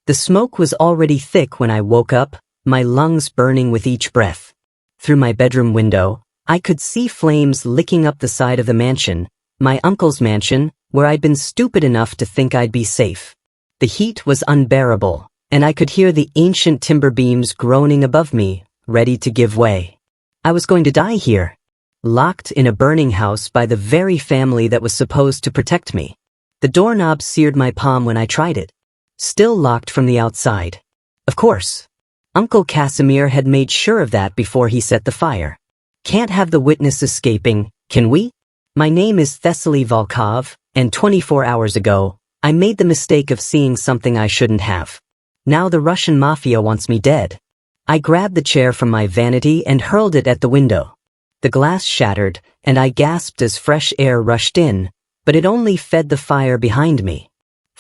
The smoke was already thick when I woke up, my lungs burning with each breath. Through my bedroom window, I could see flames licking up the side of the mansion, my uncle's mansion, where I'd been stupid enough to think I'd be safe. The heat was unbearable, and I could hear the ancient timber beams groaning above me, ready to give way. I was going to die here, locked in a burning house by the very family that was supposed to protect me. The doorknob seared my palm when I tried it. Still locked from the outside. Of course. Uncle Casimir had made sure of that before he set the fire. Can't have the witness escaping, can we? My name is Thessaly Volkov, and 24 hours ago, I made the mistake of seeing something I shouldn't have. Now the Russian Mafia wants me dead. I grabbed the chair from my vanity and hurled it at the window. The glass shattered, and I gasped as fresh air rushed in, but it only fed the fire behind me.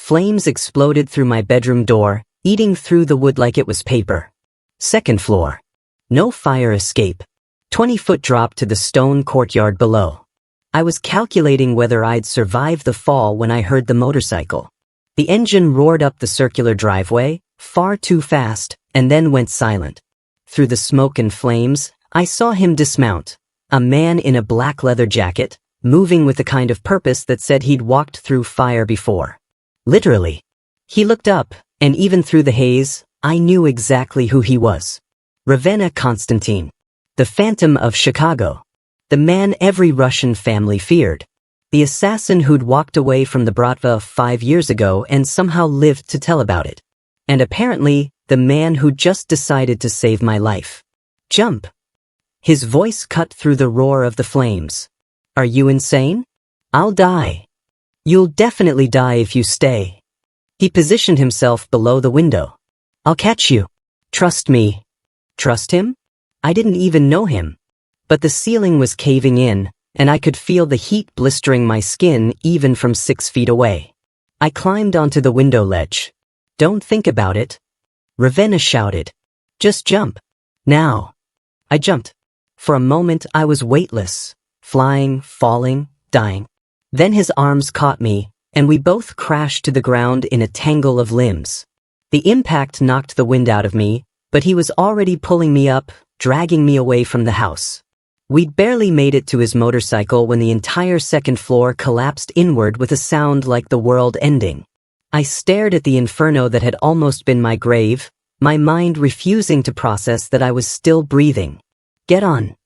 Flames exploded through my bedroom door, eating through the wood like it was paper. Second floor. No fire escape. 20-foot drop to the stone courtyard below. I was calculating whether I'd survive the fall when I heard the motorcycle. The engine roared up the circular driveway, far too fast, and then went silent. Through the smoke and flames, I saw him dismount. A man in a black leather jacket, moving with the kind of purpose that said he'd walked through fire before. Literally. He looked up, and even through the haze, I knew exactly who he was. Ravenna Konstantin. The Phantom of Chicago. The man every Russian family feared. The assassin who'd walked away from the Bratva 5 years ago and somehow lived to tell about it. And apparently, the man who just decided to save my life. Jump. His voice cut through the roar of the flames. Are you insane? I'll die. You'll definitely die if you stay. He positioned himself below the window. I'll catch you. Trust me. Trust him? I didn't even know him. But the ceiling was caving in, and I could feel the heat blistering my skin even from 6 feet away. I climbed onto the window ledge. Don't think about it. Ravenna shouted. Just jump. Now. I jumped. For a moment I was weightless, flying, falling, dying. Then his arms caught me, and we both crashed to the ground in a tangle of limbs. The impact knocked the wind out of me, but he was already pulling me up, dragging me away from the house. We'd barely made it to his motorcycle when the entire second floor collapsed inward with a sound like the world ending. I stared at the inferno that had almost been my grave, my mind refusing to process that I was still breathing. Get on.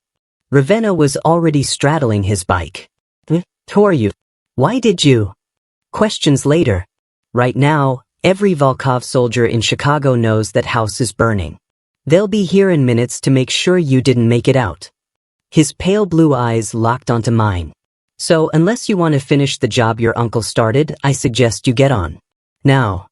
Ravenna was already straddling his bike. Who are you? Why did you? Questions later. Right now, every Volkov soldier in Chicago knows that house is burning. They'll be here in minutes to make sure you didn't make it out. His pale blue eyes locked onto mine. So unless you want to finish the job your uncle started, I suggest you get on. Now.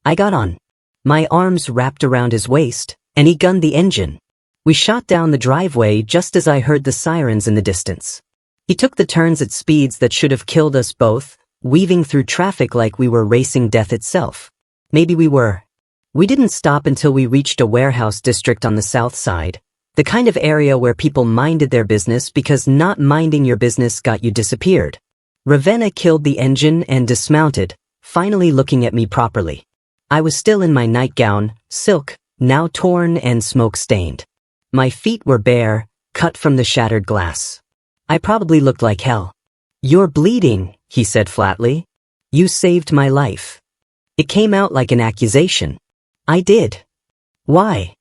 I got on. My arms wrapped around his waist, and he gunned the engine. We shot down the driveway just as I heard the sirens in the distance. He took the turns at speeds that should have killed us both, weaving through traffic like we were racing death itself. Maybe we were. We didn't stop until we reached a warehouse district on the south side, the kind of area where people minded their business because not minding your business got you disappeared. Ravenna killed the engine and dismounted, finally looking at me properly. I was still in my nightgown, silk, now torn and smoke-stained. My feet were bare, cut from the shattered glass. I probably looked like hell. You're bleeding, he said flatly. You saved my life. It came out like an accusation. I did. Why?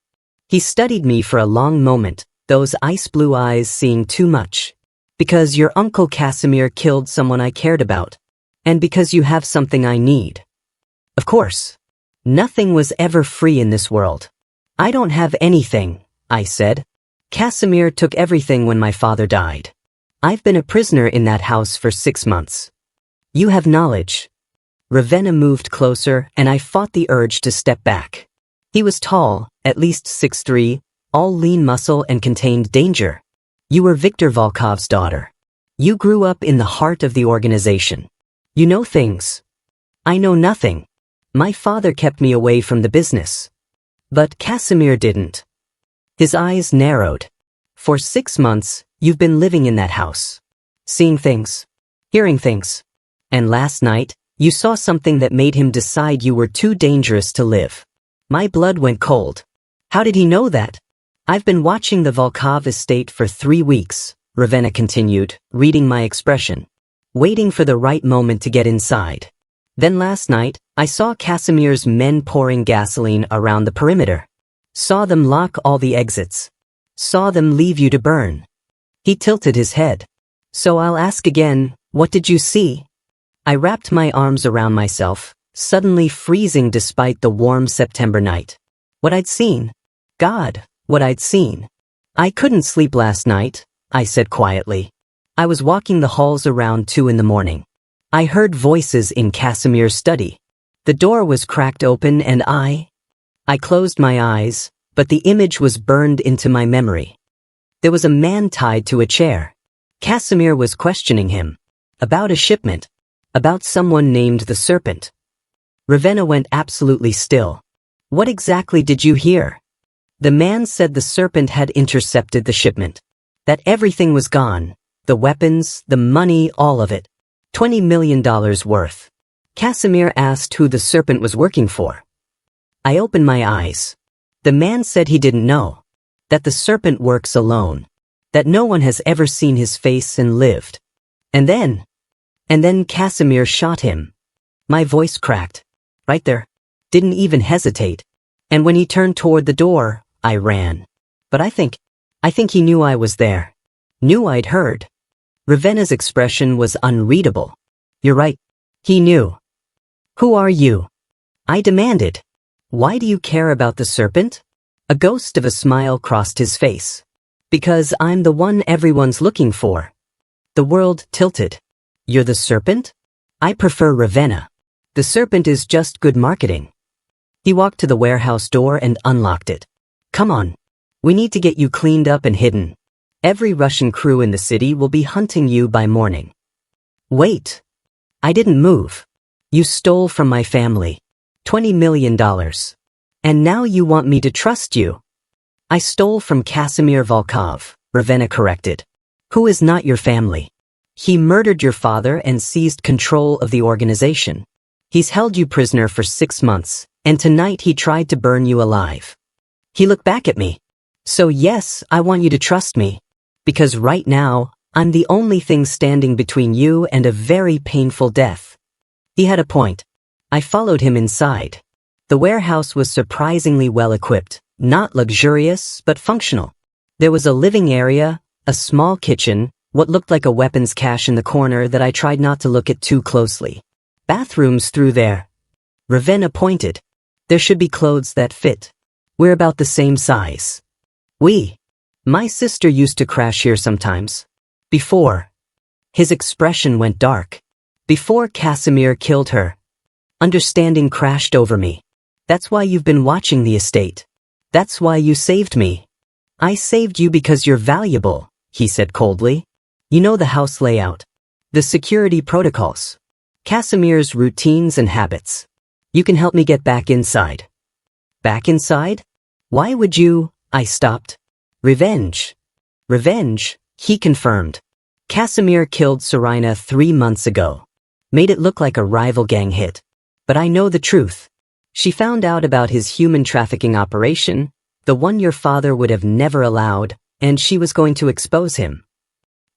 He studied me for a long moment, those ice-blue eyes seeing too much. Because your Uncle Casimir killed someone I cared about. And because you have something I need. Of course. Nothing was ever free in this world. I don't have anything, I said. Casimir took everything when my father died. I've been a prisoner in that house for 6 months. You have knowledge. Ravenna moved closer, and I fought the urge to step back. He was tall, at least 6'3", all lean muscle and contained danger. You were Viktor Volkov's daughter. You grew up in the heart of the organization. You know things. I know nothing. My father kept me away from the business. But Casimir didn't. His eyes narrowed. For 6 months, you've been living in that house. Seeing things. Hearing things. And last night, you saw something that made him decide you were too dangerous to live. My blood went cold. How did he know that? I've been watching the Volkov estate for 3 weeks, Ravenna continued, reading my expression. Waiting for the right moment to get inside. Then last night, I saw Casimir's men pouring gasoline around the perimeter. Saw them lock all the exits. Saw them leave you to burn. He tilted his head. So I'll ask again, what did you see? I wrapped my arms around myself, suddenly freezing despite the warm September night. What I'd seen. God, what I'd seen. I couldn't sleep last night, I said quietly. I was walking the halls around 2 a.m. I heard voices in Casimir's study. The door was cracked open and I closed my eyes, but the image was burned into my memory. There was a man tied to a chair. Casimir was questioning him. About a shipment. About someone named the Serpent. Ravenna went absolutely still. What exactly did you hear? The man said the Serpent had intercepted the shipment. That everything was gone. The weapons, the money, all of it. $20 million worth. Casimir asked who the Serpent was working for. I opened my eyes. The man said he didn't know. That the Serpent works alone. That no one has ever seen his face and lived. And then Casimir shot him. My voice cracked. Right there. Didn't even hesitate. And when he turned toward the door, I ran. But I think he knew I was there. Knew I'd heard. Ravenna's expression was unreadable. You're right. He knew. Who are you? I demanded. Why do you care about the Serpent? A ghost of a smile crossed his face. Because I'm the one everyone's looking for. The world tilted. You're the Serpent? I prefer Ravenna. The Serpent is just good marketing. He walked to the warehouse door and unlocked it. Come on. We need to get you cleaned up and hidden. Every Russian crew in the city will be hunting you by morning. Wait. I didn't move. You stole from my family. $20 million. And now you want me to trust you. I stole from Casimir Volkov, Ravenna corrected. Who is not your family. He murdered your father and seized control of the organization. He's held you prisoner for 6 months, and tonight he tried to burn you alive. He looked back at me. So yes, I want you to trust me. Because right now, I'm the only thing standing between you and a very painful death. He had a point. I followed him inside. The warehouse was surprisingly well equipped, not luxurious, but functional. There was a living area, a small kitchen, what looked like a weapons cache in the corner that I tried not to look at too closely. Bathrooms through there. Ravenna pointed. There should be clothes that fit. We're about the same size. My sister used to crash here sometimes. Before. His expression went dark. Before Casimir killed her. Understanding crashed over me. That's why you've been watching the estate. That's why you saved me. I saved you because you're valuable, he said coldly. You know the house layout. The security protocols. Casimir's routines and habits. You can help me get back inside. Back inside? Why would you? I stopped. Revenge. Revenge, he confirmed. Casimir killed Serena 3 months ago. Made it look like a rival gang hit. But I know the truth. She found out about his human trafficking operation, the one your father would have never allowed, and she was going to expose him.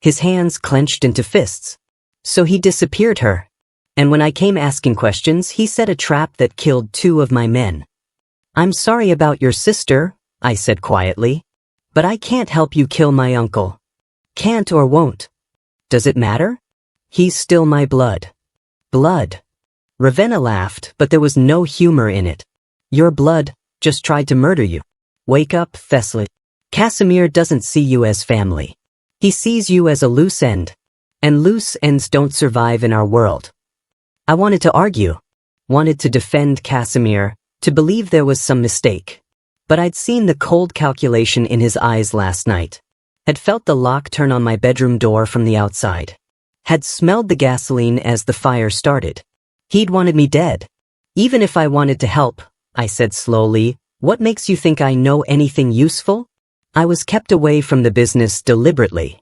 His hands clenched into fists. So he disappeared her. And when I came asking questions, he set a trap that killed 2 of my men. I'm sorry about your sister, I said quietly. But I can't help you kill my uncle. Can't or won't. Does it matter? He's still my blood. Blood. Ravenna laughed, but there was no humor in it. Your blood just tried to murder you. Wake up, Thessaly. Casimir doesn't see you as family. He sees you as a loose end. And loose ends don't survive in our world. I wanted to argue. Wanted to defend Casimir, to believe there was some mistake. But I'd seen the cold calculation in his eyes last night. Had felt the lock turn on my bedroom door from the outside. Had smelled the gasoline as the fire started. He'd wanted me dead. Even if I wanted to help, I said slowly, what makes you think I know anything useful? I was kept away from the business deliberately.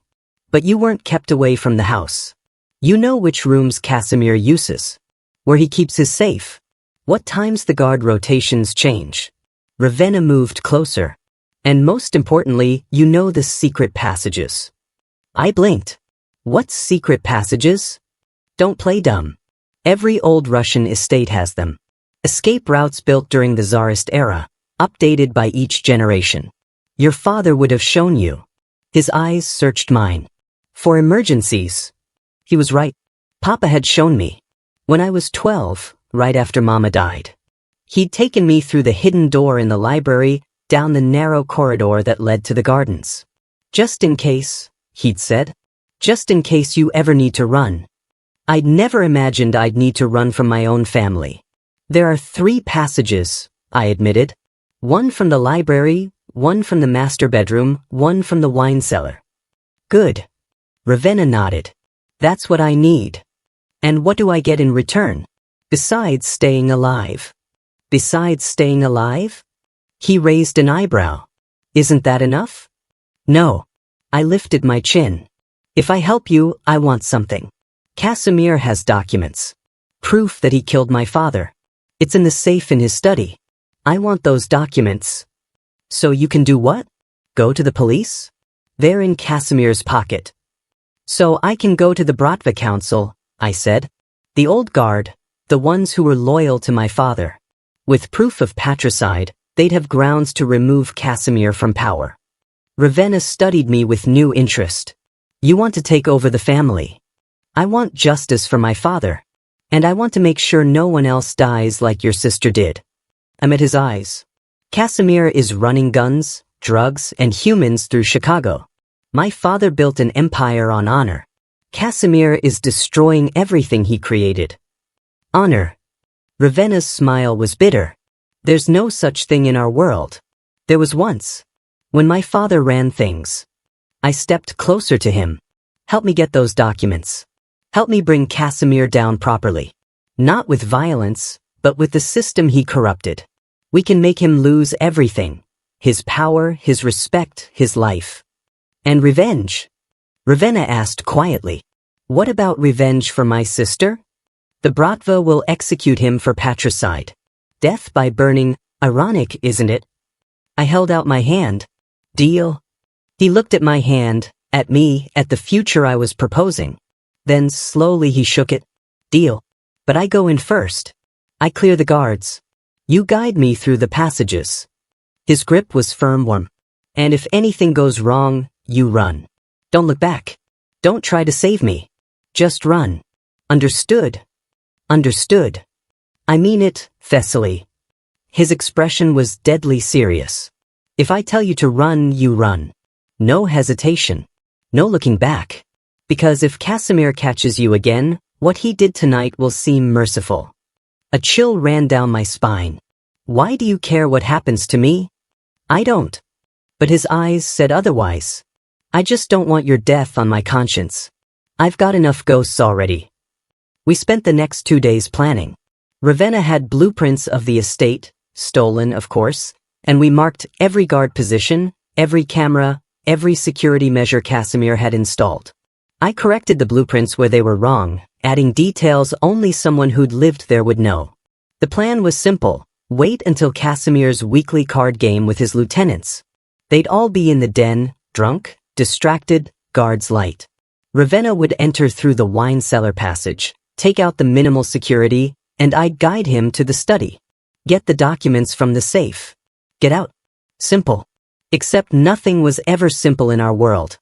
But you weren't kept away from the house. You know which rooms Casimir uses. Where he keeps his safe. What times the guard rotations change. Ravenna moved closer. And most importantly, you know the secret passages. I blinked. What secret passages? Don't play dumb. Every old Russian estate has them. Escape routes built during the Tsarist era, updated by each generation. Your father would have shown you. His eyes searched mine. For emergencies. He was right. Papa had shown me. When I was 12, right after Mama died. He'd taken me through the hidden door in the library, down the narrow corridor that led to the gardens. Just in case, he'd said. Just in case you ever need to run. I'd never imagined I'd need to run from my own family. There are 3 passages, I admitted. One from the library, one from the master bedroom, one from the wine cellar. Good. Ravenna nodded. That's what I need. And what do I get in return? Besides staying alive. Besides staying alive? He raised an eyebrow. Isn't that enough? No. I lifted my chin. If I help you, I want something. Casimir has documents. Proof that he killed my father. It's in the safe in his study. I want those documents. So you can do what? Go to the police? They're in Casimir's pocket. So I can go to the Bratva council, I said. The old guard, the ones who were loyal to my father. With proof of patricide, they'd have grounds to remove Casimir from power. Ravenna studied me with new interest. You want to take over the family. I want justice for my father. And I want to make sure no one else dies like your sister did. I met his eyes. Casimir is running guns, drugs, and humans through Chicago. My father built an empire on honor. Casimir is destroying everything he created. Honor. Ravenna's smile was bitter. There's no such thing in our world. There was once. When my father ran things. I stepped closer to him. Help me get those documents. Help me bring Casimir down properly. Not with violence, but with the system he corrupted. We can make him lose everything. His power, his respect, his life. And revenge. Ravenna asked quietly. What about revenge for my sister? The Bratva will execute him for patricide. Death by burning, ironic, isn't it? I held out my hand. Deal? He looked at my hand, at me, at the future I was proposing. Then slowly he shook it. Deal. But I go in first. I clear the guards. You guide me through the passages. His grip was firm, warm. And if anything goes wrong, you run. Don't look back. Don't try to save me. Just run. Understood? Understood. I mean it, Thessaly. His expression was deadly serious. If I tell you to run, you run. No hesitation. No looking back. Because if Casimir catches you again, what he did tonight will seem merciful. A chill ran down my spine. Why do you care what happens to me? I don't. But his eyes said otherwise. I just don't want your death on my conscience. I've got enough ghosts already. We spent the next 2 days planning. Ravenna had blueprints of the estate, stolen, of course, and we marked every guard position, every camera, every security measure Casimir had installed. I corrected the blueprints where they were wrong, adding details only someone who'd lived there would know. The plan was simple. Wait until Casimir's weekly card game with his lieutenants. They'd all be in the den, drunk, distracted, guards light. Ravenna would enter through the wine cellar passage, take out the minimal security, and I'd guide him to the study. Get the documents from the safe. Get out. Simple. Except nothing was ever simple in our world.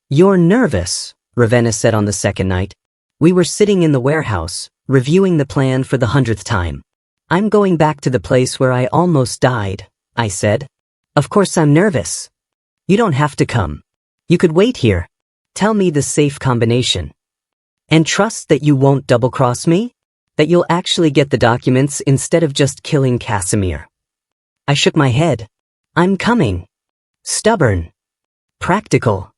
You're nervous, Ravenna said on the second night. We were sitting in the warehouse, reviewing the plan for the 100th time. I'm going back to the place where I almost died, I said. Of course I'm nervous. You don't have to come. You could wait here. Tell me the safe combination. And trust that you won't double-cross me? That you'll actually get the documents instead of just killing Casimir. I shook my head. I'm coming. Stubborn. Practical.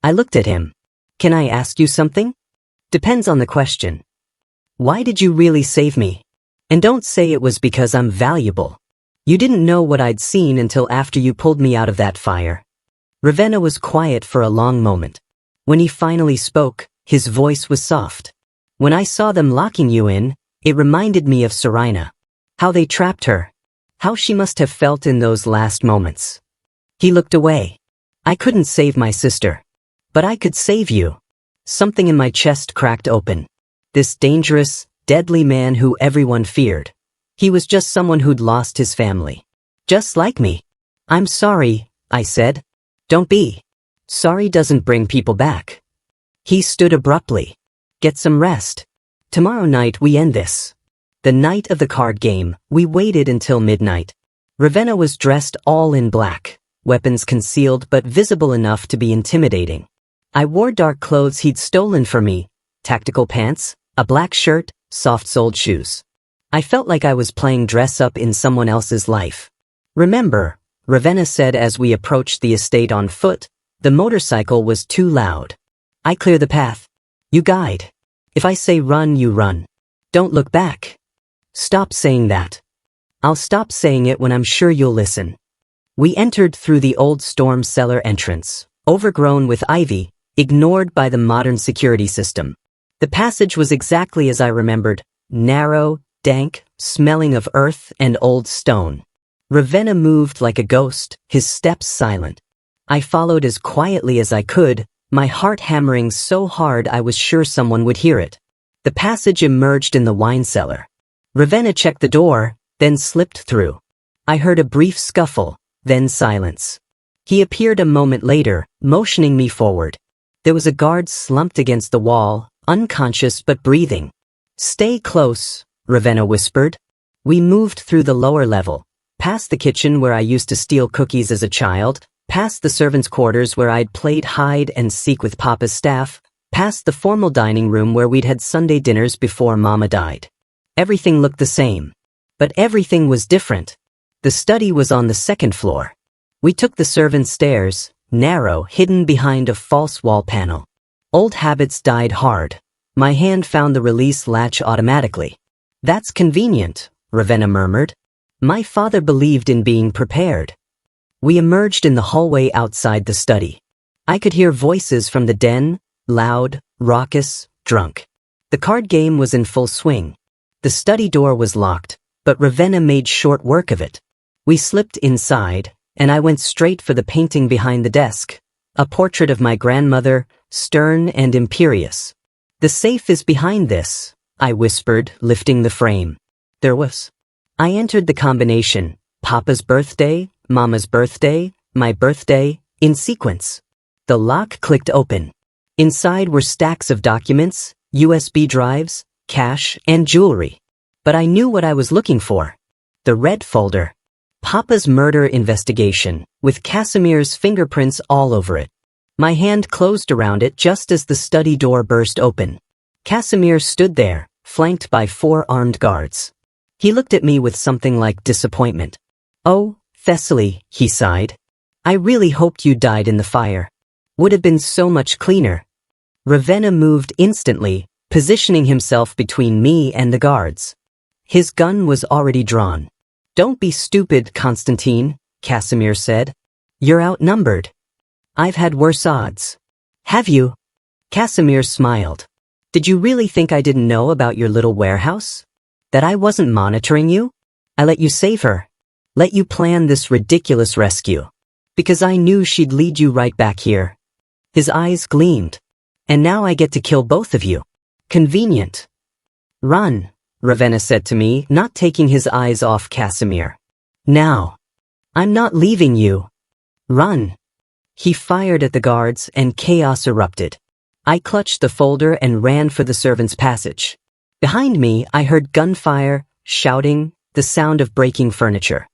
I looked at him. Can I ask you something? Depends on the question. Why did you really save me? And don't say it was because I'm valuable. You didn't know what I'd seen until after you pulled me out of that fire. Ravenna was quiet for a long moment. When he finally spoke, his voice was soft. When I saw them locking you in, it reminded me of Serena. How they trapped her. How she must have felt in those last moments. He looked away. I couldn't save my sister. But I could save you. Something in my chest cracked open. This dangerous, deadly man who everyone feared. He was just someone who'd lost his family. Just like me. I'm sorry, I said. Don't be. Sorry doesn't bring people back. He stood abruptly. Get some rest. Tomorrow night we end this. The night of the card game, we waited until midnight. Ravenna was dressed all in black, weapons concealed but visible enough to be intimidating. I wore dark clothes he'd stolen from me, tactical pants, a black shirt, soft-soled shoes. I felt like I was playing dress-up in someone else's life. Remember, Ravenna said as we approached the estate on foot, the motorcycle was too loud. I clear the path. You guide. If I say run, you run. Don't look back. Stop saying that. I'll stop saying it when I'm sure you'll listen. We entered through the old storm cellar entrance, overgrown with ivy, ignored by the modern security system. The passage was exactly as I remembered, narrow, dank, smelling of earth and old stone. Ravenna moved like a ghost, his steps silent. I followed as quietly as I could, my heart hammering so hard I was sure someone would hear it. The passage emerged in the wine cellar. Ravenna checked the door, then slipped through. I heard a brief scuffle, then silence. He appeared a moment later, motioning me forward. There was a guard slumped against the wall, unconscious but breathing. Stay close, Ravenna whispered. We moved through the lower level, past the kitchen where I used to steal cookies as a child, past the servants' quarters where I'd played hide and seek with Papa's staff, past the formal dining room where we'd had Sunday dinners before Mama died. Everything looked the same. But everything was different. The study was on the second floor. We took the servants' stairs, narrow, hidden behind a false wall panel. Old habits died hard. My hand found the release latch automatically. That's convenient, Ravenna murmured. My father believed in being prepared. We emerged in the hallway outside the study. I could hear voices from the den, loud, raucous, drunk. The card game was in full swing. The study door was locked, but Ravenna made short work of it. We slipped inside, and I went straight for the painting behind the desk, a portrait of my grandmother, stern and imperious. The safe is behind this, I whispered, lifting the frame. There was. I entered the combination, Papa's birthday, Mama's birthday, my birthday, in sequence. The lock clicked open. Inside were stacks of documents, USB drives, cash, and jewelry. But I knew what I was looking for. The red folder. Papa's murder investigation, with Casimir's fingerprints all over it. My hand closed around it just as the study door burst open. Casimir stood there, flanked by 4 armed guards. He looked at me with something like disappointment. Oh, Thessaly, he sighed. I really hoped you died in the fire. Would have been so much cleaner. Ravenna moved instantly, positioning himself between me and the guards. His gun was already drawn. Don't be stupid, Konstantin, Casimir said. You're outnumbered. I've had worse odds. Have you? Casimir smiled. Did you really think I didn't know about your little warehouse? That I wasn't monitoring you? I let you save her. Let you plan this ridiculous rescue. Because I knew she'd lead you right back here. His eyes gleamed. And now I get to kill both of you. Convenient. Run, Ravenna said to me, not taking his eyes off Casimir. Now. I'm not leaving you. Run. He fired at the guards and chaos erupted. I clutched the folder and ran for the servants' passage. Behind me, I heard gunfire, shouting, the sound of breaking furniture.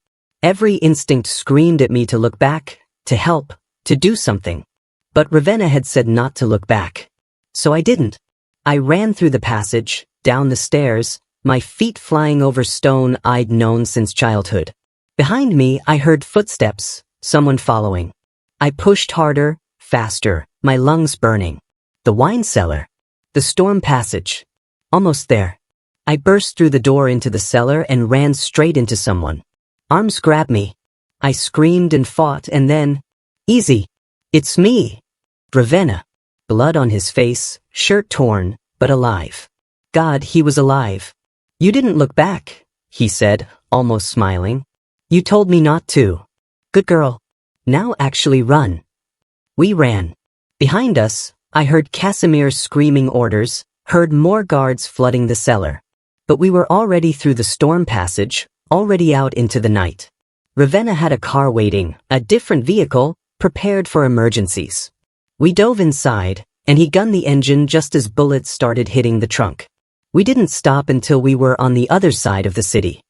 Every instinct screamed at me to look back, to help, to do something. But Ravenna had said not to look back. So I didn't. I ran through the passage, down the stairs, my feet flying over stone I'd known since childhood. Behind me, I heard footsteps, someone following. I pushed harder, faster, my lungs burning. The wine cellar. The storm passage. Almost there. I burst through the door into the cellar and ran straight into someone. Arms grabbed me. I screamed and fought and then... Easy. It's me. Ravenna. Blood on his face, shirt torn, but alive. God, he was alive. You didn't look back, he said, almost smiling. You told me not to. Good girl. Now actually run. We ran. Behind us, I heard Casimir screaming orders, heard more guards flooding the cellar. But we were already through the storm passage, already out into the night. Ravenna had a car waiting, a different vehicle, prepared for emergencies. We dove inside, and he gunned the engine just as bullets started hitting the trunk. We didn't stop until we were on the other side of the city.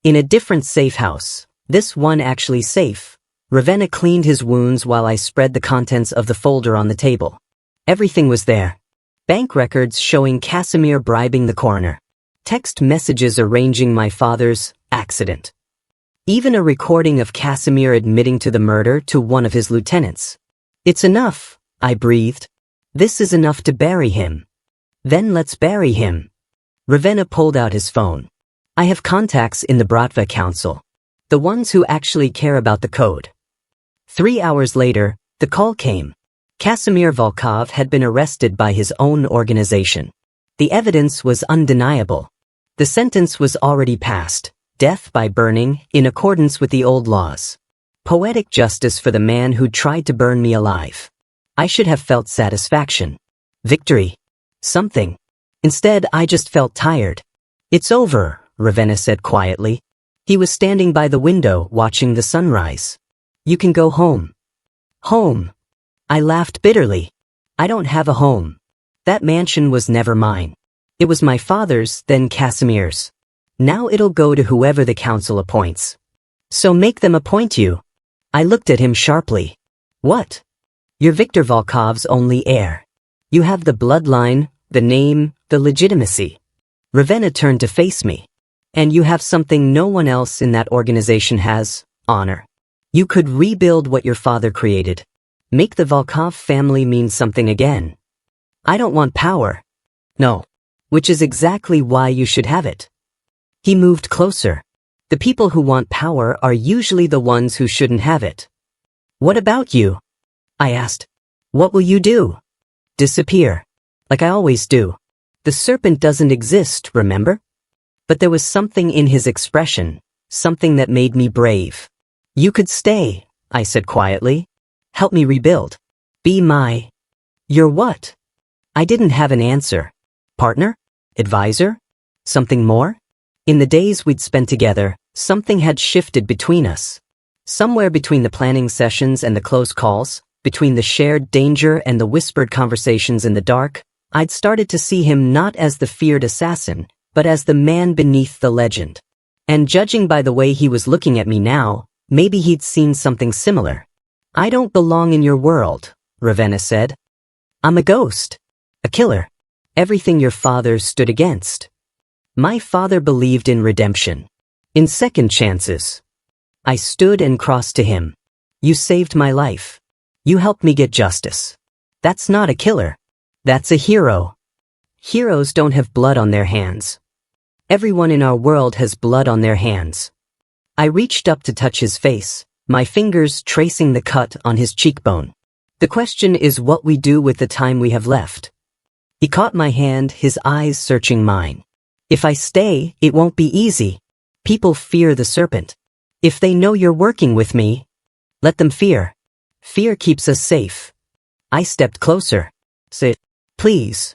In a different safe house, this one actually safe, Ravenna cleaned his wounds while I spread the contents of the folder on the table. Everything was there. Bank records showing Casimir bribing the coroner. Text messages arranging my father's accident. Even a recording of Casimir admitting to the murder to one of his lieutenants. It's enough, I breathed. This is enough to bury him. Then let's bury him. Ravenna pulled out his phone. I have contacts in the Bratva council. The ones who actually care about the code. 3 hours later, the call came. Casimir Volkov had been arrested by his own organization. The evidence was undeniable. The sentence was already passed, death by burning, in accordance with the old laws. Poetic justice for the man who tried to burn me alive. I should have felt satisfaction. Victory. Something. Instead, I just felt tired. It's over, Ravenna said quietly. He was standing by the window watching the sunrise. You can go home. Home. I laughed bitterly. I don't have a home. That mansion was never mine. It was my father's, then Casimir's. Now it'll go to whoever the council appoints. So make them appoint you. I looked at him sharply. What? You're Viktor Volkov's only heir. You have the bloodline, the name, the legitimacy. Ravenna turned to face me. And you have something no one else in that organization has, honor. You could rebuild what your father created. Make the Volkov family mean something again. I don't want power. No. Which is exactly why you should have it. He moved closer. The people who want power are usually the ones who shouldn't have it. What about you? I asked. What will you do? Disappear. Like I always do. The serpent doesn't exist, remember? But there was something in his expression, something that made me brave. You could stay, I said quietly. Help me rebuild. Be my... Your what? I didn't have an answer. Partner? Advisor? Something more? In the days we'd spent together, something had shifted between us. Somewhere between the planning sessions and the close calls, between the shared danger and the whispered conversations in the dark, I'd started to see him not as the feared assassin, but as the man beneath the legend. And judging by the way he was looking at me now, maybe he'd seen something similar. I don't belong in your world, Ravenna said. I'm a ghost. A killer. Everything your father stood against. My father believed in redemption. In second chances. I stood and crossed to him. You saved my life. You helped me get justice. That's not a killer. That's a hero. Heroes don't have blood on their hands. Everyone in our world has blood on their hands. I reached up to touch his face, my fingers tracing the cut on his cheekbone. The question is what we do with the time we have left. He caught my hand, his eyes searching mine. If I stay, it won't be easy. People fear the serpent. If they know you're working with me, let them fear. Fear keeps us safe. I stepped closer. Sit. Please.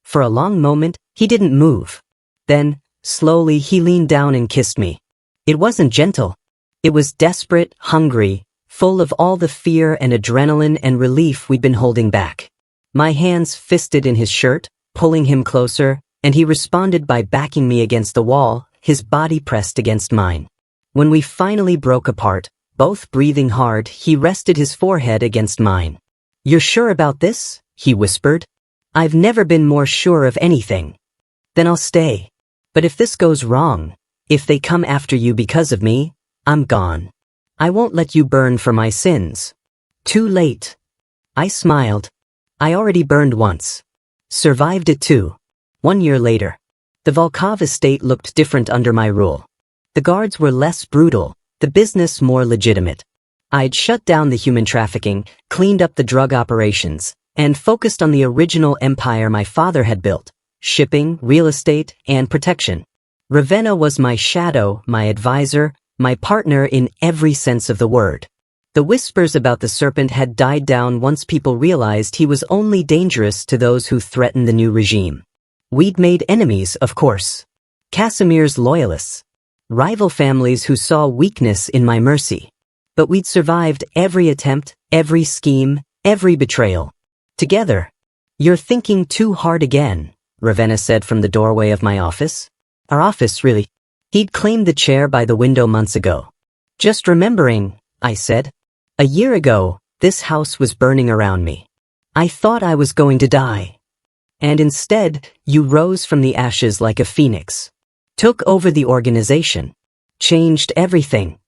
For a long moment, he didn't move. Then, slowly, he leaned down and kissed me. It wasn't gentle. It was desperate, hungry, full of all the fear and adrenaline and relief we'd been holding back. My hands fisted in his shirt, pulling him closer, and he responded by backing me against the wall, his body pressed against mine. When we finally broke apart, both breathing hard, he rested his forehead against mine. You're sure about this? He whispered. I've never been more sure of anything. Then I'll stay. But if this goes wrong, if they come after you because of me, I'm gone. I won't let you burn for my sins. Too late. I smiled. I already burned once. Survived it too. 1 year later. The Volkov estate looked different under my rule. The guards were less brutal, the business more legitimate. I'd shut down the human trafficking, cleaned up the drug operations, and focused on the original empire my father had built, shipping, real estate, and protection. Ravenna was my shadow, my advisor, My partner in every sense of the word. The whispers about the Serpent had died down once people realized he was only dangerous to those who threatened the new regime. We'd made enemies, of course. Casimir's loyalists. Rival families who saw weakness in my mercy. But we'd survived every attempt, every scheme, every betrayal. Together. You're thinking too hard again, Ravenna said from the doorway of my office. Our office, really. He'd claimed the chair by the window months ago. Just remembering, I said. A year ago, this house was burning around me. I thought I was going to die. And instead, you rose from the ashes like a phoenix. Took over the organization. Changed everything.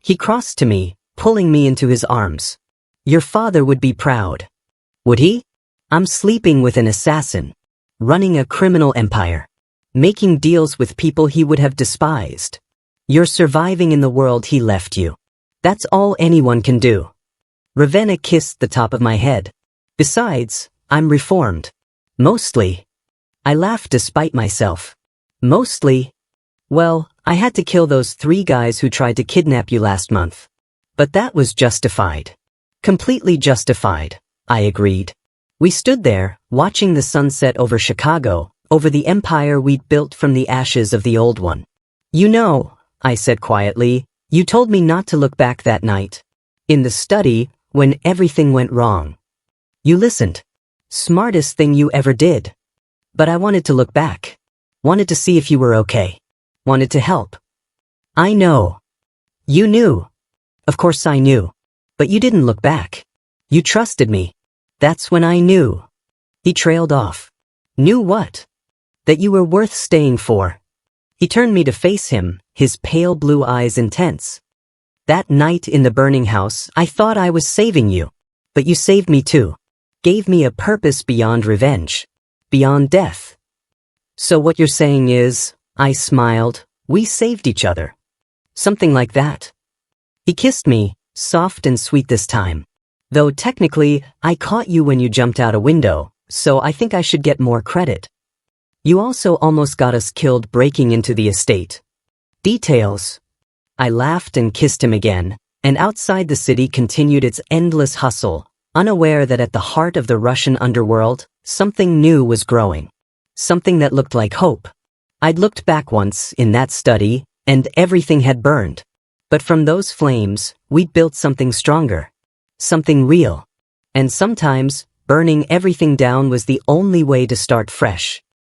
He crossed to me, pulling me into his arms. Your father would be proud. Would he? I'm sleeping with an assassin. Running a criminal empire. Making deals with people he would have despised. You're surviving in the world he left you. That's all anyone can do. Ravenna kissed the top of my head. Besides, I'm reformed. Mostly. I laughed despite myself. Mostly. Well, I had to kill those 3 guys who tried to kidnap you last month. But that was justified. Completely justified, I agreed. We stood there, watching the sunset over Chicago, over the empire we'd built from the ashes of the old one. You know, I said quietly, you told me not to look back that night. In the study, when everything went wrong. You listened. Smartest thing you ever did. But I wanted to look back. Wanted to see if you were okay. Wanted to help. I know. You knew. Of course I knew. But you didn't look back. You trusted me. That's when I knew. He trailed off. Knew what? That you were worth staying for. He turned me to face him, his pale blue eyes intense. That night in the burning house, I thought I was saving you. But you saved me too. Gave me a purpose beyond revenge. Beyond death. So what you're saying is, I smiled, we saved each other. Something like that. He kissed me, soft and sweet this time. Though technically, I caught you when you jumped out a window, so I think I should get more credit. You also almost got us killed breaking into the estate. Details. I laughed and kissed him again, and outside the city continued its endless hustle, unaware that at the heart of the Russian underworld, something new was growing. Something that looked like hope. I'd looked back once in that study, and everything had burned. But from those flames, we'd built something stronger. Something real. And sometimes, burning everything down was the only way to start fresh.